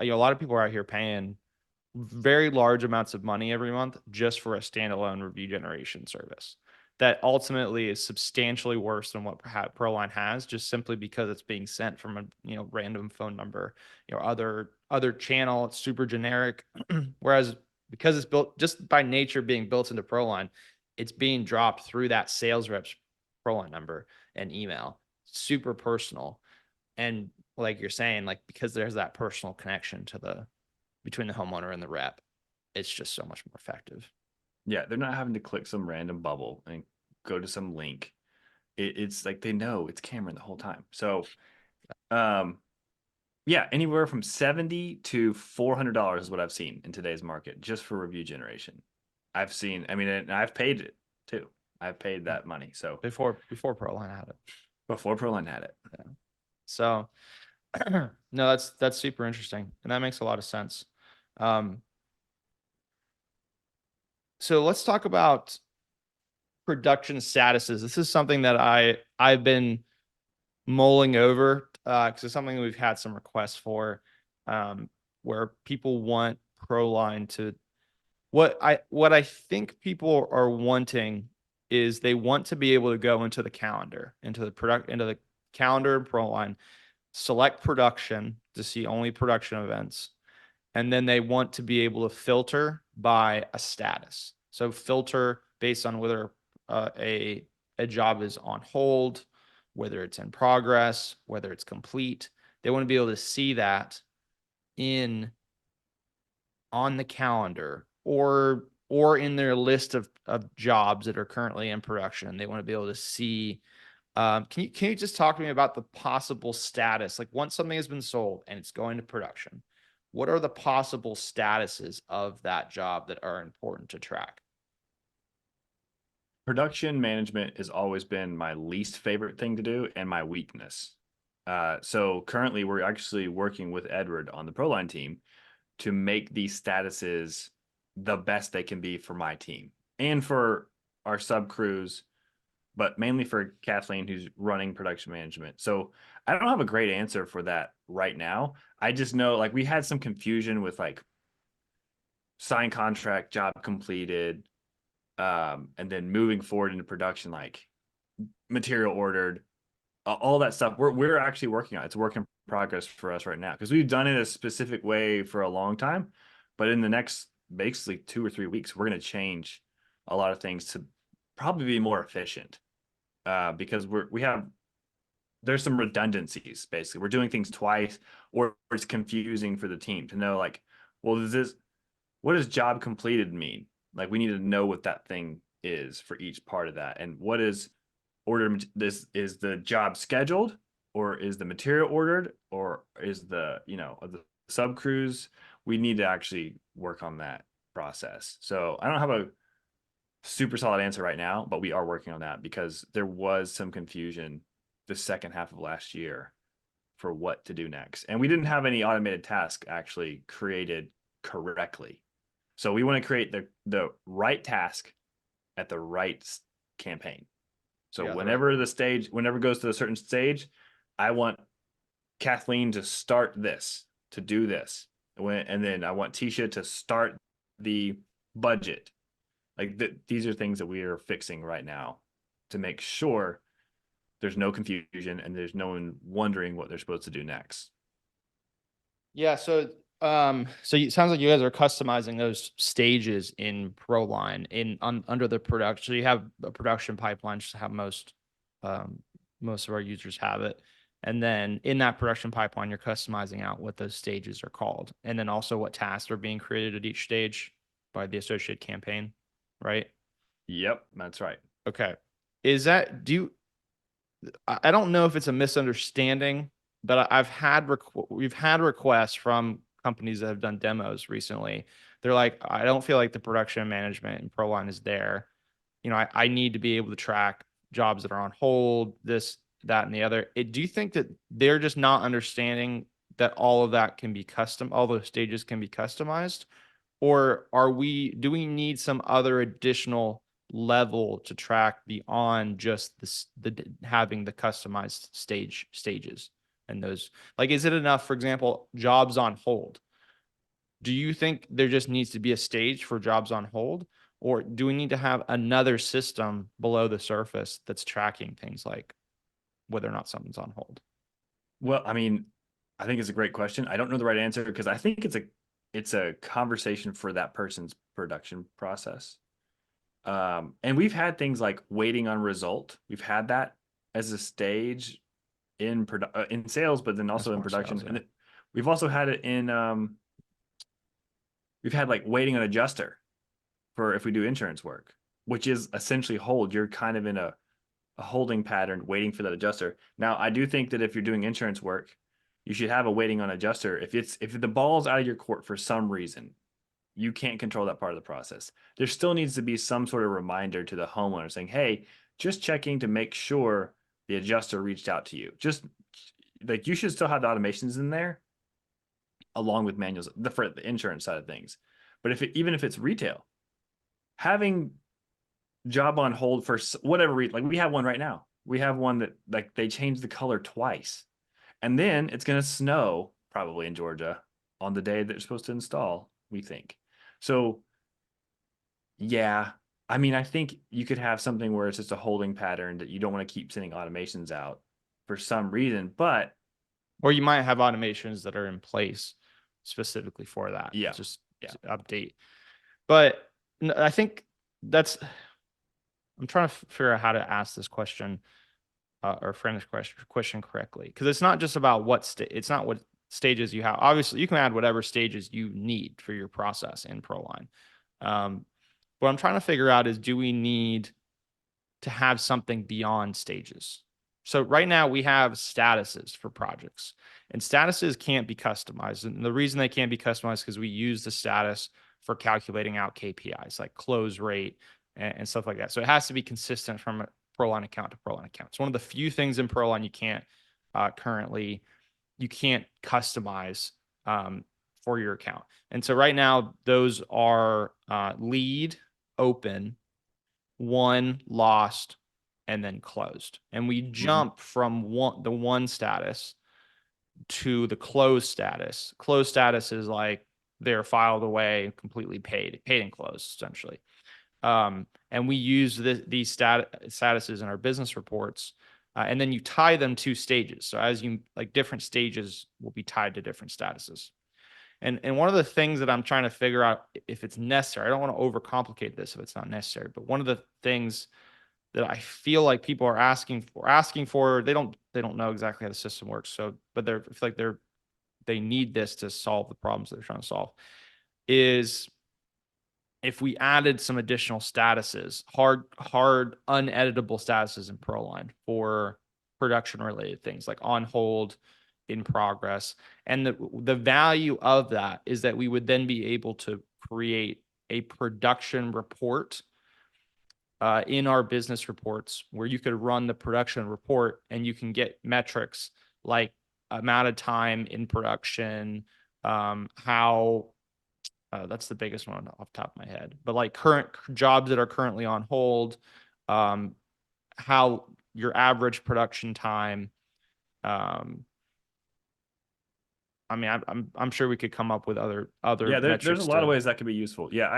a lot of people are out here paying very large amounts of money every month just for a standalone review generation service that ultimately is substantially worse than what perhaps Proline has, just simply because it's being sent from a random phone number, other channel. It's super generic. Whereas because it's built just by nature being built into Proline, it's being dropped through that sales rep's Proline number and email. Super personal. And like you're saying, like because there's that personal connection to the between the homeowner and the rep, it's just so much more effective. Yeah, they're not having to click some random bubble and go to some link. It's like they know it's Cameron the whole time. So, um, yeah, anywhere from $70 to $400 is what I've seen in today's market just for review generation. I've seen, I mean, and I've paid it too. I've paid that money. So Before Proline had it. before Proline had it. Yeah. So no, that's super interesting. And that makes a lot of sense. Um, so let's talk about production statuses. This is something that I've been mulling over because it's something we've had some requests for, where people want Proline to what I think people are wanting is they want to be able to go into the calendar, into the calendar Proline, select production to see only production events, and then they want to be able to filter by a status. So filter based on whether a job is on hold, whether it's in progress, whether it's complete. They want to be able to see that in on the calendar or in their list of jobs that are currently in production. They want to be able to see. Can you just talk to me about the possible status? Like once something has been sold and it's going to production, what are the possible statuses of that job that are important to track? Production management has always been my least favorite thing to do and my weakness. So currently, we're actually working with Edward on the Proline team to make these statuses the best they can be for my team and for our sub crews, but mainly for Kathleen, who's running production management. So I don't have a great answer for that right now. I just know like we had some confusion with like signed contract, job completed, and then moving forward into production, like material ordered, all that stuff. We're actually working on it. It's a work in progress for us right now because we've done it a specific way for a long time, but in the next basically 2 or 3 weeks, we're going to change a lot of things to probably be more efficient because we have there's some redundancies. Basically, we're doing things twice, or it's confusing for the team to know like, well, what does job completed mean? Like we need to know what that thing is for each part of that. And what is this is the job scheduled or is the material ordered or is the sub crews? We need to actually work on that process. So I don't have a super solid answer right now, but we are working on that because there was some confusion the second half of last year for what to do next. And we didn't have any automated task actually created correctly. So we want to create the right task at the right campaign. So Yeah, whenever it goes to a certain stage, I want Kathleen to start this, to do this. And then I want Tisha to start the budget. Like these are things that we are fixing right now to make sure there's no confusion and there's no one wondering what they're supposed to do next. Yeah, so it sounds like you guys are customizing those stages in Proline under the production. So you have a production pipeline, just how most of our users have it. And then in that production pipeline, you're customizing out what those stages are called, and then also what tasks are being created at each stage by the associated campaign, right? Yep, that's right. Okay. Is that do you I don't know if it's a misunderstanding, but we've had requests from companies that have done demos recently. They're like, I don't feel like the production management in Proline is there. I need to be able to track jobs that are on hold, this, that, and the other. Do you think that they're just not understanding that all of that can be custom, all those stages can be customized? Or do we need some other additional level to track beyond just the having the customized stages and those, like, is it enough, for example, jobs on hold? do you think there just needs to be a stage for jobs on hold? Or do we need to have another system below the surface that's tracking things like whether or not something's on hold? Well, I mean, I think it's a great question. I don't know the right answer because I think it's a conversation for that person's production process. And we've had things like waiting on result. We've had that as a stage in sales, but then That's also in more production. sales, yeah. And we've also had it in we've had like waiting on adjuster for if we do insurance work, which is essentially hold. You're kind of in a holding pattern waiting for that adjuster. Now, I do think that if you're doing insurance work, you should have a waiting on adjuster. If the ball's out of your court for some reason, you can't control that part of the process. There still needs to be some sort of reminder to the homeowner saying, "Hey, just checking to make sure the adjuster reached out to you." Just like you should still have the automations in there along with manuals for the insurance side of things. But even if it's retail, having job on hold for whatever reason, like we have one right now. We have one that like they changed the color twice, and then it's going to snow probably in Georgia on the day that they're supposed to install. We think so. Yeah, I mean, I think you could have something where it's just a holding pattern that you don't want to keep sending automations out for some reason, but Or you might have automations that are in place specifically for that. yeah, Just yeah. to update. But I think that's, I'm trying to figure out how to ask this question or frame this question correctly. Because it's not just about it's not what stages you have. Obviously, you can add whatever stages you need for your process in Proline. What I'm trying to figure out is, do we need to have something beyond stages? So right now we have statuses for projects, and statuses can't be customized. And the reason they can't be customized is because we use the status for calculating out KPIs like close rate and stuff like that. So it has to be consistent from a Proline account to Proline account. It's one of the few things in Proline currently you can't customize for your account. And so right now those are lead, open, one, lost, and then closed. And we jump from the one status to the closed status. Closed status is like they're filed away, completely paid and closed, essentially. And we use these statuses in our business reports. And then you tie them to stages. So as you like, different stages will be tied to different statuses. And one of the things that I'm trying to figure out if it's necessary, I don't want to overcomplicate this if it's not necessary, but one of the things that I feel like people are asking for, they don't know exactly how the system works. So, but I feel like they need this to solve the problems that they're trying to solve, is if we added some additional statuses, hard uneditable statuses in Proline for production related things like on hold, in progress. And the value of that is that we would then be able to create a production report in our business reports where you could run the production report and you can get metrics like amount of time in production, how that's the biggest one off the top of my head, but like current jobs that are currently on hold, how your average production time. I mean, I'm sure we could come up with other Yeah, there's metrics a lot of to ways that could be useful. Yeah,